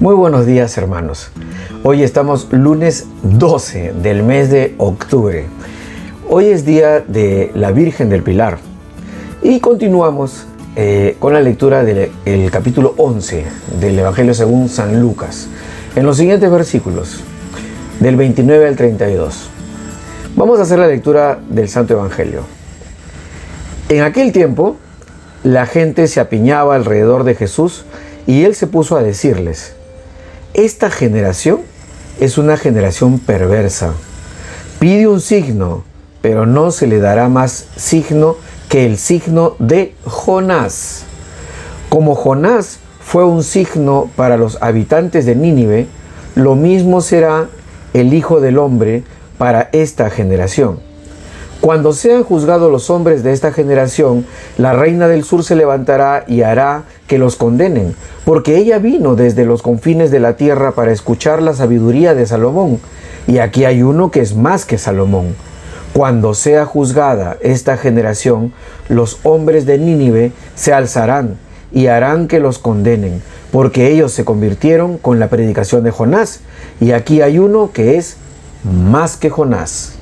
Muy buenos días, hermanos. Hoy estamos lunes 12 del mes de octubre. Hoy es día de la Virgen del Pilar y continuamos con la lectura del capítulo 11 del Evangelio según San Lucas, en los siguientes versículos, del 29 al 32. Vamos a hacer la lectura del Santo Evangelio. En aquel tiempo, la gente se apiñaba alrededor de Jesús y él se puso a decirles: esta generación es una generación perversa. Pide un signo, pero no se le dará más signo que el signo de Jonás. Como Jonás fue un signo para los habitantes de Nínive, lo mismo será el Hijo del Hombre para esta generación. Cuando sean juzgados los hombres de esta generación, la reina del sur se levantará y hará que los condenen, porque ella vino desde los confines de la tierra para escuchar la sabiduría de Salomón, y aquí hay uno que es más que Salomón. Cuando sea juzgada esta generación, los hombres de Nínive se alzarán y harán que los condenen, porque ellos se convirtieron con la predicación de Jonás, y aquí hay uno que es más que Jonás.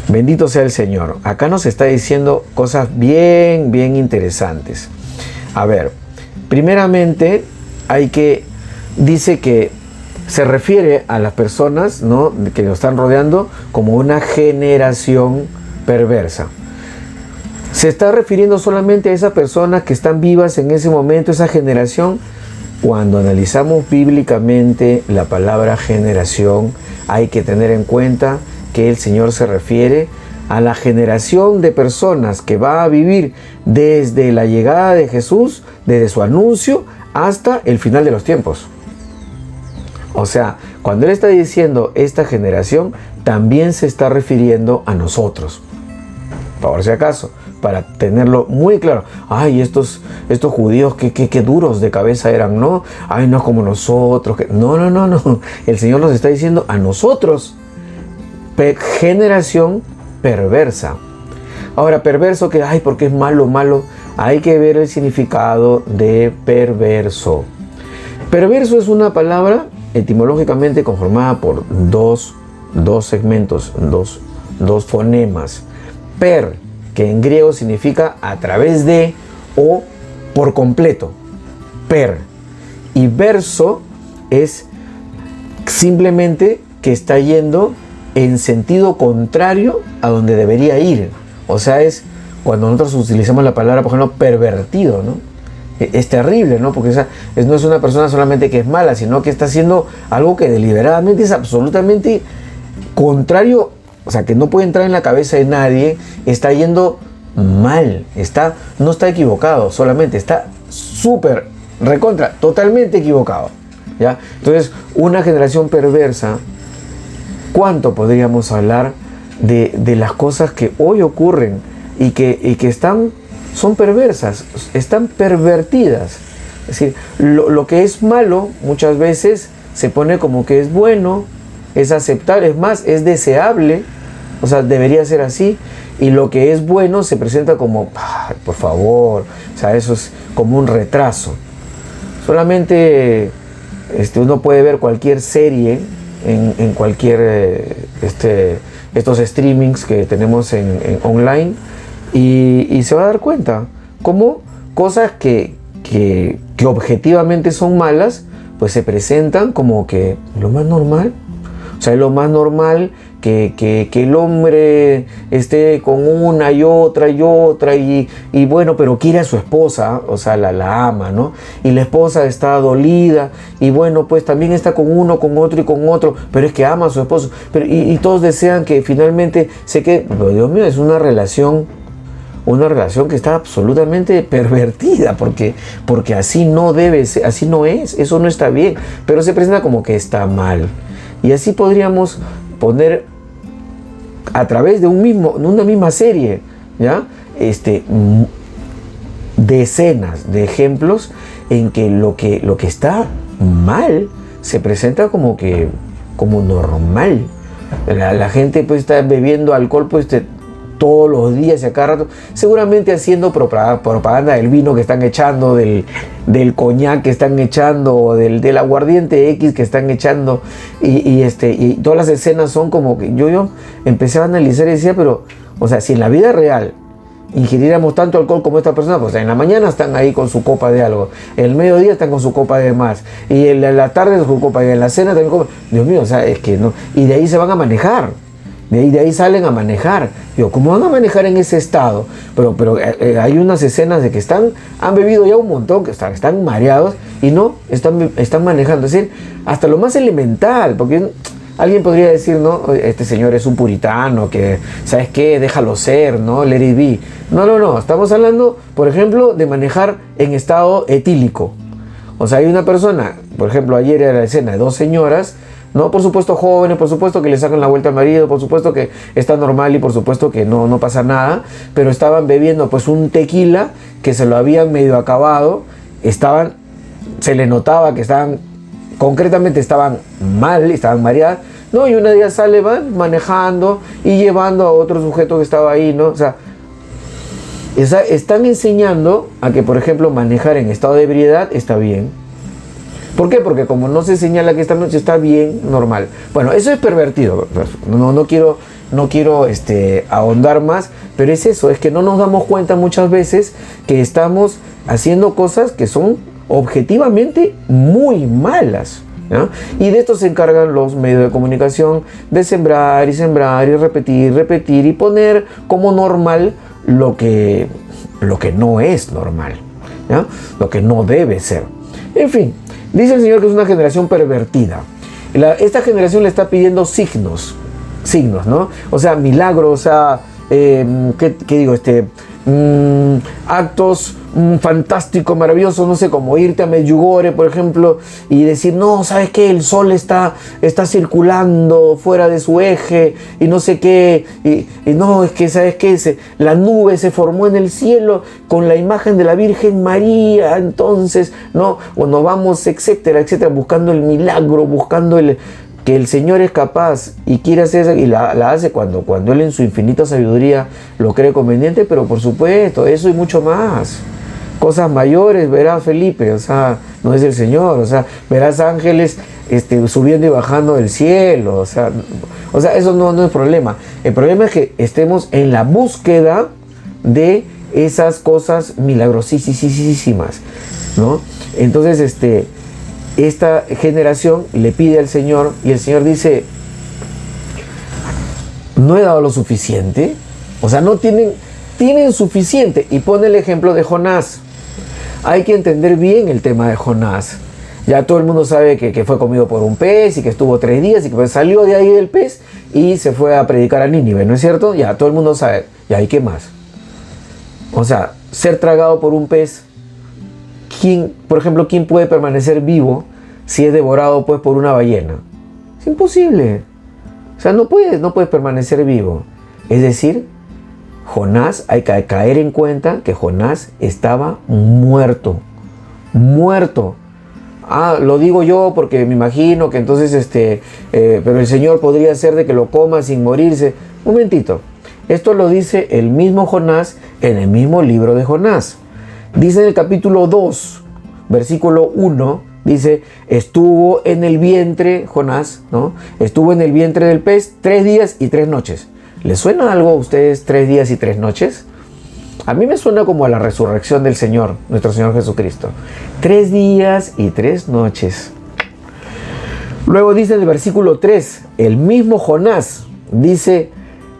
Bendito sea el Señor. Acá nos está diciendo cosas bien interesantes. A ver, primeramente dice que se refiere a las personas, ¿no?, que nos están rodeando como una generación perversa. Se está refiriendo solamente a esas personas que están vivas en ese momento, esa generación. Cuando analizamos bíblicamente la palabra generación, hay que tener en cuenta que el Señor se refiere a la generación de personas que va a vivir desde la llegada de Jesús, desde su anuncio hasta el final de los tiempos. O sea, cuando Él está diciendo esta generación, también se está refiriendo a nosotros. Por si acaso, para tenerlo muy claro. Ay, estos judíos, qué duros de cabeza eran, ¿no? Ay, no es como nosotros. No. El Señor nos está diciendo a nosotros. Generación perversa. Ahora, perverso, que ay, porque es malo. Hay que ver el significado de perverso. Perverso es una palabra etimológicamente conformada por dos segmentos, dos fonemas. Per, que en griego significa a través de o por completo. Per. Y verso es simplemente que está yendo en sentido contrario a donde debería ir. O sea, es cuando nosotros utilizamos la palabra, por ejemplo, pervertido, ¿no? Es terrible, ¿no? Porque no es una persona solamente que es mala, sino que está haciendo algo que deliberadamente es absolutamente contrario, o sea, que no puede entrar en la cabeza de nadie. Está yendo mal, no está equivocado, solamente está súper, recontra, totalmente equivocado, ¿ya? Entonces, una generación perversa. ¿Cuánto podríamos hablar de las cosas que hoy ocurren y que son perversas, están pervertidas? Es decir, lo que es malo muchas veces se pone como que es bueno, es aceptable, es más, es deseable, o sea, debería ser así. Y lo que es bueno se presenta como, por favor, o sea, eso es como un retraso. Solamente uno puede ver cualquier serie en cualquier estos streamings que tenemos en online y se va a dar cuenta cómo cosas que objetivamente son malas, pues se presentan como que lo más normal. O sea, es lo más normal que el hombre esté con una y otra y bueno, pero quiere a su esposa, o sea, la ama, ¿no? Y la esposa está dolida y bueno, pues también está con uno, con otro y con otro, pero es que ama a su esposo. Y todos desean que finalmente se quede. Pero Dios mío, es una relación que está absolutamente pervertida, porque así no debe ser, así no es, eso no está bien, pero se presenta como que está mal. Y así podríamos poner a través de una misma serie, ¿ya? Decenas de ejemplos en que lo que está mal se presenta como normal. La gente pues está bebiendo alcohol pues todos los días y a cada rato, seguramente haciendo propaganda del vino que están echando, del coñac que están echando, o del aguardiente X que están echando, y todas las escenas son como que yo empecé a analizar y decía, pero, o sea, si en la vida real ingiriéramos tanto alcohol como esta persona, pues en la mañana están ahí con su copa de algo, en el mediodía están con su copa de más, y en la tarde su copa, y en la cena también copa. Dios mío, o sea, es que no, y de ahí se van a manejar, de ahí salen a manejar. Digo, ¿cómo van a manejar en ese estado? Pero hay unas escenas de que han bebido ya un montón, que están mareados y no, están manejando, es decir, hasta lo más elemental, porque alguien podría decir, no, este señor es un puritano, que, ¿sabes qué? Déjalo ser, ¿no? Let it be. No, estamos hablando, por ejemplo, de manejar en estado etílico. O sea, hay una persona, por ejemplo, ayer era la escena de dos señoras, ¿no? Por supuesto jóvenes, por supuesto que le sacan la vuelta al marido, por supuesto que está normal y por supuesto que no pasa nada, pero estaban bebiendo pues un tequila que se lo habían medio acabado, se le notaba que concretamente estaban mal, estaban mareadas, ¿no? Y una día van manejando y llevando a otro sujeto que estaba ahí, ¿no? O sea, están enseñando a que, por ejemplo, manejar en estado de ebriedad está bien. ¿Por qué? Porque como no se señala que esta noche está bien, normal. Bueno, eso es pervertido. No quiero ahondar más, pero es eso, es que no nos damos cuenta muchas veces que estamos haciendo cosas que son objetivamente muy malas, ¿no? Y de esto se encargan los medios de comunicación, de sembrar y repetir y poner como normal lo que no es normal, ¿no? Lo que no debe ser. En fin, dice el Señor que es una generación pervertida. Esta generación le está pidiendo signos, ¿no? O sea, milagros, o sea, ¿qué digo? Actos fantásticos, maravillosos, no sé, como irte a Medjugorje, por ejemplo, y decir, no, ¿sabes qué? El sol está circulando fuera de su eje, y no sé qué, y no, es que, ¿sabes qué? La nube se formó en el cielo con la imagen de la Virgen María, entonces, ¿no? Cuando vamos, etcétera, buscando el milagro, buscando que el Señor es capaz y quiere hacer eso, y la hace cuando Él en su infinita sabiduría lo cree conveniente, pero por supuesto, eso y mucho más. Cosas mayores verás, Felipe, o sea, no es el Señor, o sea, verás ángeles subiendo y bajando del cielo, o sea, eso no es problema. El problema es que estemos en la búsqueda de esas cosas milagrosísimas, ¿no? Entonces, esta generación le pide al Señor y el Señor dice, no he dado lo suficiente, o sea, no tienen suficiente, y pone el ejemplo de Jonás. Hay que entender bien el tema de Jonás. Ya todo el mundo sabe que fue comido por un pez y que estuvo 3 días y que pues salió de ahí del pez y se fue a predicar a Nínive, ¿no es cierto? Ya todo el mundo sabe. Ya, ¿y qué más? O sea, ser tragado por un pez. Por ejemplo, ¿quién puede permanecer vivo si es devorado pues por una ballena? Es imposible. O sea, no puedes permanecer vivo. Es decir, Jonás, hay que caer en cuenta que Jonás estaba muerto. Lo digo yo porque me imagino que entonces pero el Señor podría hacer de que lo coma sin morirse. Un momentito. Esto lo dice el mismo Jonás en el mismo libro de Jonás. Dice en el capítulo 2, versículo 1, dice, estuvo en el vientre, Jonás, ¿no? Estuvo en el vientre del pez 3 días y 3 noches. ¿Les suena algo a ustedes 3 días y 3 noches? A mí me suena como a la resurrección del Señor, nuestro Señor Jesucristo. 3 días y 3 noches. Luego dice en el versículo 3, el mismo Jonás dice,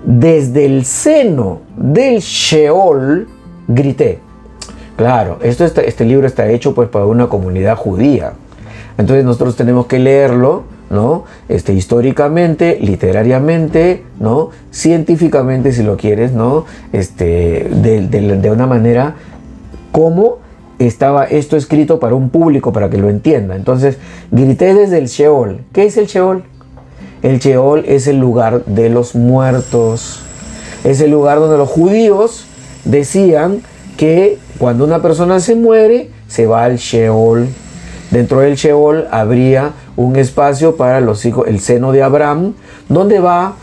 desde el seno del Sheol grité. Claro, este libro está hecho pues para una comunidad judía. Entonces nosotros tenemos que leerlo, ¿no? Históricamente, literariamente, ¿no? Científicamente, si lo quieres, ¿no? De una manera como estaba esto escrito para un público, para que lo entienda. Entonces, grité desde el Sheol. ¿Qué es el Sheol? El Sheol es el lugar de los muertos. Es el lugar donde los judíos decían que cuando una persona se muere, se va al Sheol. Dentro del Sheol habría un espacio para los hijos, el seno de Abraham, donde va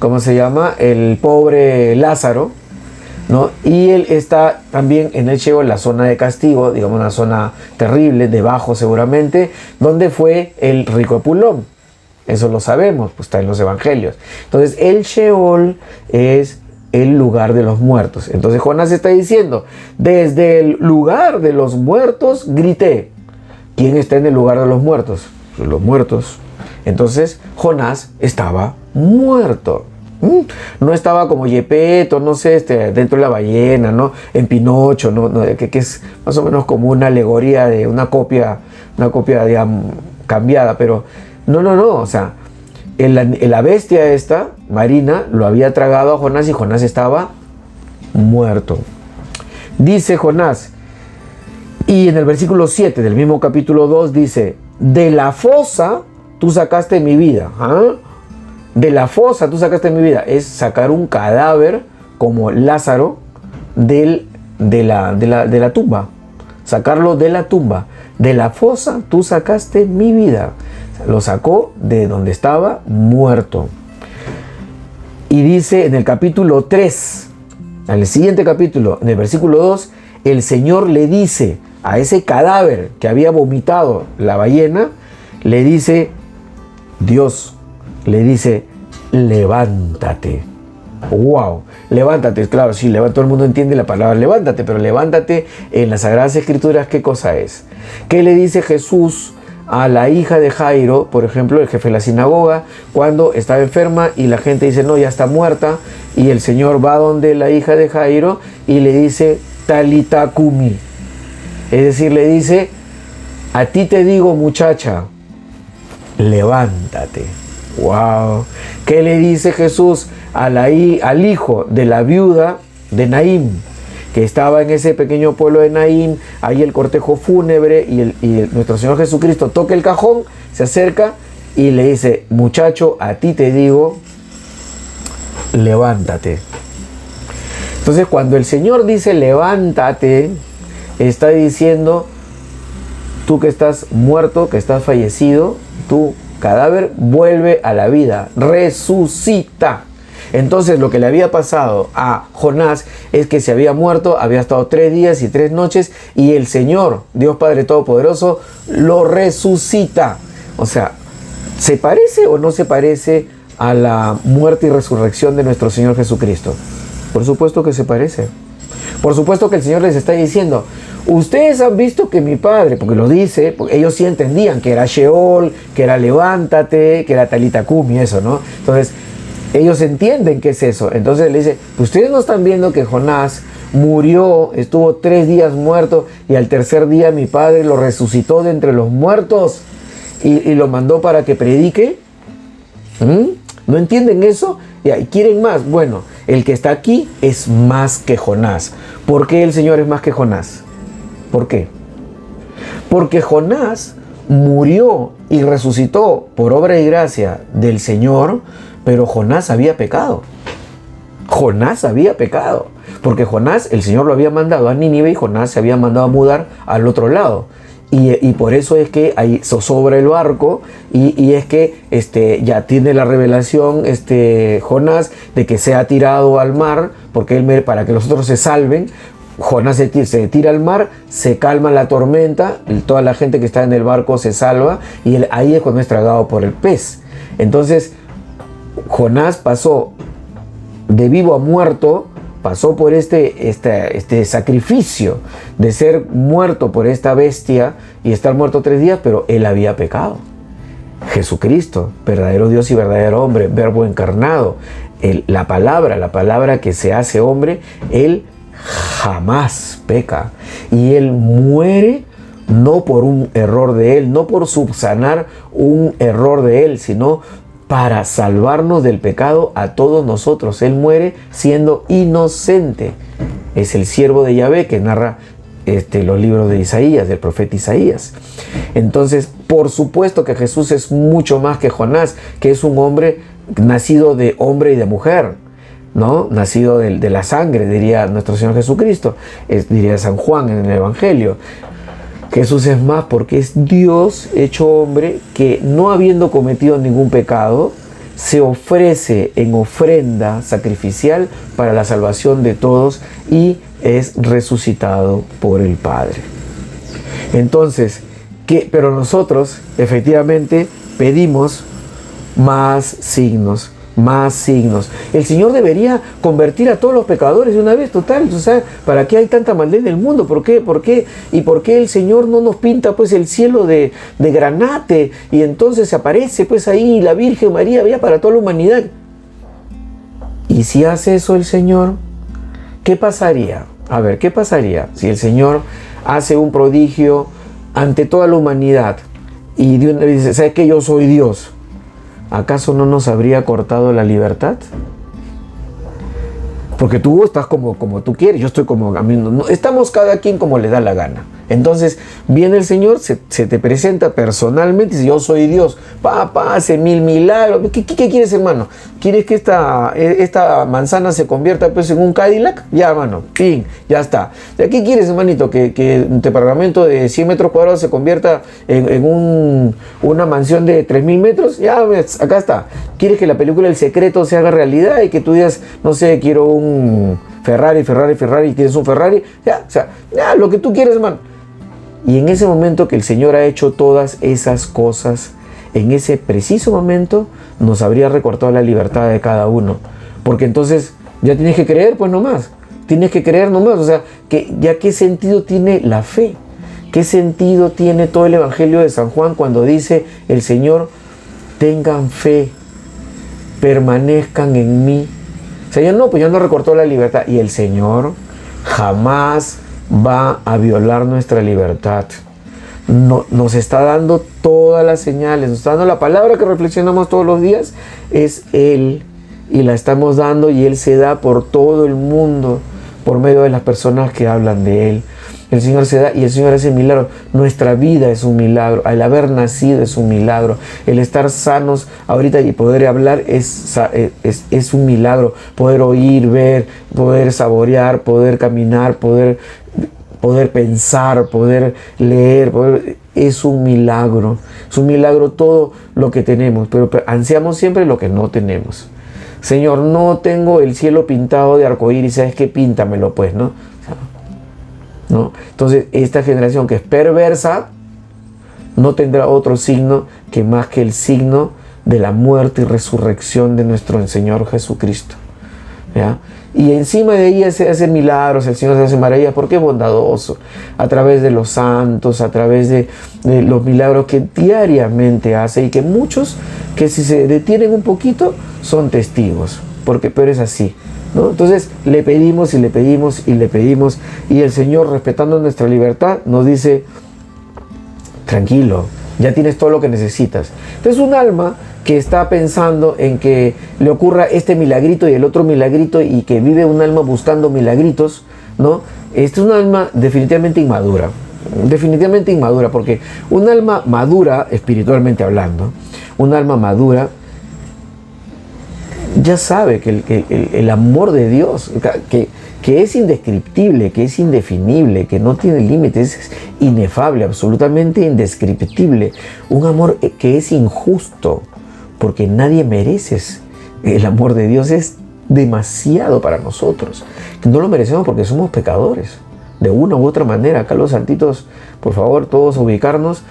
¿cómo se llama? El pobre Lázaro, ¿no? Y él está también en el Sheol, la zona de castigo, digamos una zona terrible, debajo seguramente, donde fue el rico Epulón. Eso lo sabemos, pues está en los evangelios. Entonces el Sheol es el lugar de los muertos. Entonces Jonás está diciendo, desde el lugar de los muertos grité. ¿Quién está en el lugar de los muertos? Pues los muertos. Entonces Jonás estaba muerto. No estaba como Yepeto, no sé, dentro de la ballena, ¿no? En Pinocho, ¿no? Que es más o menos como una alegoría de una copia digamos, cambiada, pero no, o sea, la bestia esta, marina, lo había tragado a Jonás y Jonás estaba muerto. Dice Jonás, y en el versículo 7 del mismo capítulo 2 dice, de la fosa tú sacaste mi vida. ¿Ah? De la fosa tú sacaste mi vida. Es sacar un cadáver como Lázaro de la tumba. Sacarlo de la tumba. De la fosa tú sacaste mi vida. Lo sacó de donde estaba muerto. Y dice en el capítulo 3, en el siguiente capítulo, en el versículo 2, el Señor le dice a ese cadáver que había vomitado la ballena, le dice, Dios le dice, levántate. ¡Wow! Levántate, claro, sí, todo el mundo entiende la palabra levántate, pero levántate en las Sagradas Escrituras, ¿qué cosa es? ¿Qué le dice Jesús a la hija de Jairo, por ejemplo, el jefe de la sinagoga, cuando estaba enferma y la gente dice, no, ya está muerta, y el Señor va donde la hija de Jairo y le dice, talita cumi? Es decir, le dice, a ti te digo, muchacha, levántate. ¡Wow! ¿Qué le dice Jesús al hijo de la viuda de Naín, que estaba en ese pequeño pueblo de Naín, ahí el cortejo fúnebre, y nuestro Señor Jesucristo toca el cajón, se acerca y le dice, muchacho, a ti te digo, levántate. Entonces, cuando el Señor dice levántate, está diciendo, tú que estás muerto, que estás fallecido, tu cadáver vuelve a la vida, resucita. Entonces lo que le había pasado a Jonás es que se había muerto, había estado 3 días y 3 noches, y el Señor, Dios Padre Todopoderoso, lo resucita. O sea, ¿se parece o no se parece a la muerte y resurrección de nuestro Señor Jesucristo? Por supuesto que se parece. Por supuesto que el Señor les está diciendo, ustedes han visto que mi Padre, porque lo dice, porque ellos sí entendían que era Sheol, que era levántate, que era talita cumi, eso, ¿no? Entonces, ellos entienden qué es eso. Entonces le dice, ustedes no están viendo que Jonás murió, estuvo 3 días muerto, y al tercer día mi Padre lo resucitó de entre los muertos y lo mandó para que predique. ¿No entienden eso? Y quieren más. Bueno, el que está aquí es más que Jonás. ¿Por qué el Señor es más que Jonás? ¿Por qué? Porque Jonás murió y resucitó por obra y gracia del Señor, pero Jonás había pecado. Jonás había pecado. Porque Jonás, el Señor lo había mandado a Nínive y Jonás se había mandado a mudar al otro lado. Y por eso es que ahí zozobra el barco y es que ya tiene la revelación Jonás de que se ha tirado al mar, porque para que los otros se salven, Jonás se tira al mar, se calma la tormenta, toda la gente que está en el barco se salva, y ahí es cuando es tragado por el pez. Entonces Jonás pasó de vivo a muerto, pasó por este sacrificio de ser muerto por esta bestia y estar muerto 3 días, pero él había pecado. Jesucristo, verdadero Dios y verdadero hombre, verbo encarnado, la palabra que se hace hombre, él jamás peca. Y él muere no por un error de él, no por subsanar un error de él, sino para salvarnos del pecado a todos nosotros. Él muere siendo inocente. Es el siervo de Yahvé que narra los libros de Isaías, del profeta Isaías. Entonces, por supuesto que Jesús es mucho más que Jonás, que es un hombre nacido de hombre y de mujer, ¿no? Nacido de la sangre, diría nuestro Señor Jesucristo, diría San Juan en el Evangelio. Jesús es más porque es Dios hecho hombre, que no habiendo cometido ningún pecado, se ofrece en ofrenda sacrificial para la salvación de todos y es resucitado por el Padre. Entonces, pero nosotros efectivamente pedimos más signos, más signos. El Señor debería convertir a todos los pecadores de una vez, total. O sea, ¿para qué hay tanta maldad en el mundo? ¿Por qué? ¿Y por qué el Señor no nos pinta pues el cielo de granate? Y entonces se aparece pues ahí la Virgen María, vea, para toda la humanidad. Y si hace eso el Señor, ¿qué pasaría? A ver, ¿qué pasaría si el Señor hace un prodigio ante toda la humanidad y dice, ¿sabes qué? Yo soy Dios. ¿Acaso no nos habría cortado la libertad? Porque tú estás como tú quieres, yo estoy como a mí, no, estamos cada quien como le da la gana. Entonces viene el Señor, se te presenta personalmente y dice, yo soy Dios, hace 1000 milagros. ¿Qué quieres, hermano? ¿Quieres que esta manzana se convierta pues en un Cadillac? Ya, hermano, fin, ya está. ¿Qué quieres, hermanito? ¿Que un departamento de 100 metros cuadrados se convierta en una mansión de 3000 metros? Ya, ves, acá está. ¿Quieres que la película El Secreto se haga realidad y que tú digas, no sé, quiero un Ferrari, y tienes un Ferrari? Ya, o sea, ya, lo que tú quieres, hermano. Y en ese momento que el Señor ha hecho todas esas cosas, en ese preciso momento nos habría recortado la libertad de cada uno. Porque entonces ya tienes que creer, pues nomás. Tienes que creer nomás. O sea, ya qué sentido tiene la fe. ¿Qué sentido tiene todo el Evangelio de San Juan cuando dice el Señor, tengan fe, permanezcan en mí? O sea, ya no recortó la libertad. Y el Señor jamás va a violar nuestra libertad. Nos está dando todas las señales, nos está dando la palabra que reflexionamos todos los días, es Él, y la estamos dando, y Él se da por todo el mundo por medio de las personas que hablan de Él. El Señor se da y el Señor hace milagros. Nuestra vida es un milagro, el haber nacido es un milagro, el estar sanos ahorita y poder hablar es un milagro, poder oír, ver, poder saborear, poder caminar, poder pensar, poder leer, es un milagro todo lo que tenemos, pero ansiamos siempre lo que no tenemos. Señor, no tengo el cielo pintado de arcoíris, ¿sabes qué? Píntamelo pues, ¿no? ¿No? Entonces, esta generación que es perversa no tendrá otro signo que más que el signo de la muerte y resurrección de nuestro Señor Jesucristo, ¿ya? Y encima de ella se hacen milagros, el Señor se hace maravillas, porque es bondadoso, a través de los santos, a través de los milagros que diariamente hace, y que muchos, que si se detienen un poquito, son testigos, pero es así, ¿no? Entonces le pedimos y le pedimos y le pedimos, y el Señor, respetando nuestra libertad, nos dice, tranquilo, ya tienes todo lo que necesitas. Entonces un alma que está pensando en que le ocurra este milagrito y el otro milagrito, y que vive un alma buscando milagritos, ¿no? Este es un alma definitivamente inmadura, porque un alma madura, espiritualmente hablando, un alma madura ya sabe que el amor de Dios, que es indescriptible, que es indefinible, que no tiene límites, es inefable, absolutamente indescriptible. Un amor que es injusto, porque nadie merece. El amor de Dios es demasiado para nosotros. No lo merecemos porque somos pecadores, de una u otra manera. Acá los santitos, por favor, todos ubicarnos.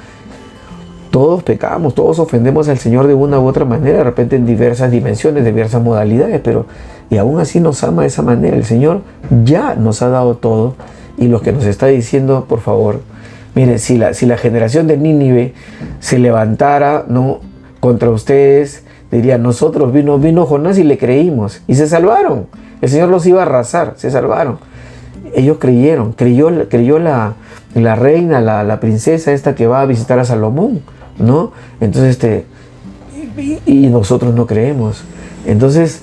Todos pecamos, todos ofendemos al Señor de una u otra manera, de repente en diversas dimensiones, diversas modalidades, y aún así nos ama de esa manera. El Señor ya nos ha dado todo, y lo que nos está diciendo, por favor, miren, si la generación de Nínive se levantara, ¿no?, contra ustedes, dirían, nosotros vino Jonás y le creímos, y se salvaron. El Señor los iba a arrasar, se salvaron. Ellos creyeron, creyó la reina, la princesa esta que va a visitar a Salomón, ¿no? Entonces, y nosotros no creemos. Entonces,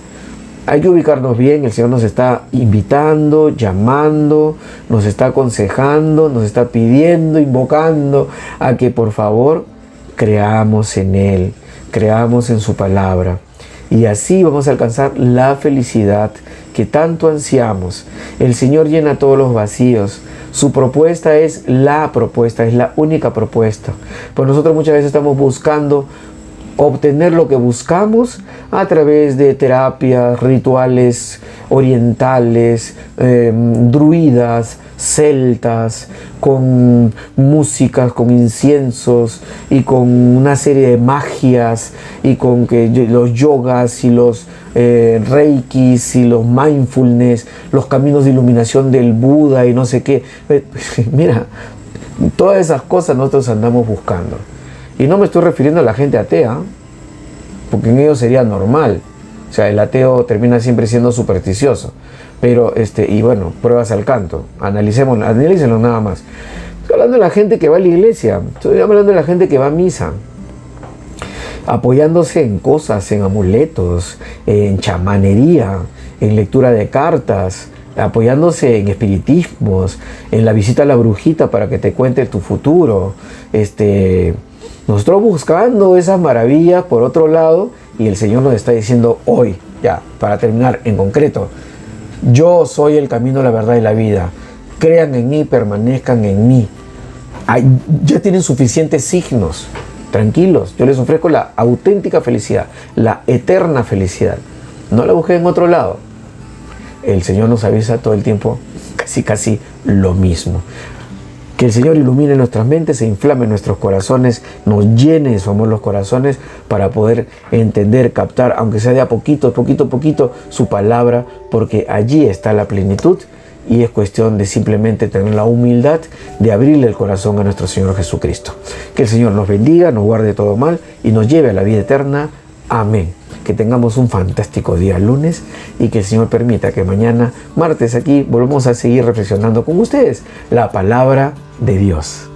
hay que ubicarnos bien. El Señor nos está invitando, llamando, nos está aconsejando, nos está pidiendo, invocando a que por favor creamos en Él, creamos en su palabra. Y así vamos a alcanzar la felicidad que tanto ansiamos. El Señor llena todos los vacíos. Su propuesta es la única propuesta. Pues nosotros muchas veces estamos buscando obtener lo que buscamos a través de terapias, rituales orientales, druidas, celtas, con músicas, con inciensos y con una serie de magias y con que los yogas y los reikis y los mindfulness, los caminos de iluminación del Buda y no sé qué. Mira, todas esas cosas nosotros andamos buscando. Y no me estoy refiriendo a la gente atea, porque en ellos sería normal. O sea, el ateo termina siempre siendo supersticioso. Pero, y bueno, pruebas al canto. Analícenlo nada más. Estoy hablando de la gente que va a la iglesia. Estoy hablando de la gente que va a misa. Apoyándose en cosas, en amuletos, en chamanería, en lectura de cartas, apoyándose en espiritismos, en la visita a la brujita para que te cuente tu futuro. Nosotros buscando esas maravillas por otro lado, y el Señor nos está diciendo hoy, ya, para terminar en concreto, yo soy el camino, la verdad y la vida. Crean en mí, permanezcan en mí. Ya tienen suficientes signos. Tranquilos, yo les ofrezco la auténtica felicidad, la eterna felicidad. No la busquen en otro lado. El Señor nos avisa todo el tiempo casi lo mismo. Que el Señor ilumine nuestras mentes, se inflame nuestros corazones, nos llene de su amor los corazones para poder entender, captar, aunque sea de a poquito, su palabra, porque allí está la plenitud y es cuestión de simplemente tener la humildad de abrirle el corazón a nuestro Señor Jesucristo. Que el Señor nos bendiga, nos guarde todo mal y nos lleve a la vida eterna. Amén. Que tengamos un fantástico día lunes y que el Señor permita que mañana, martes, aquí volvamos a seguir reflexionando con ustedes la palabra de Dios.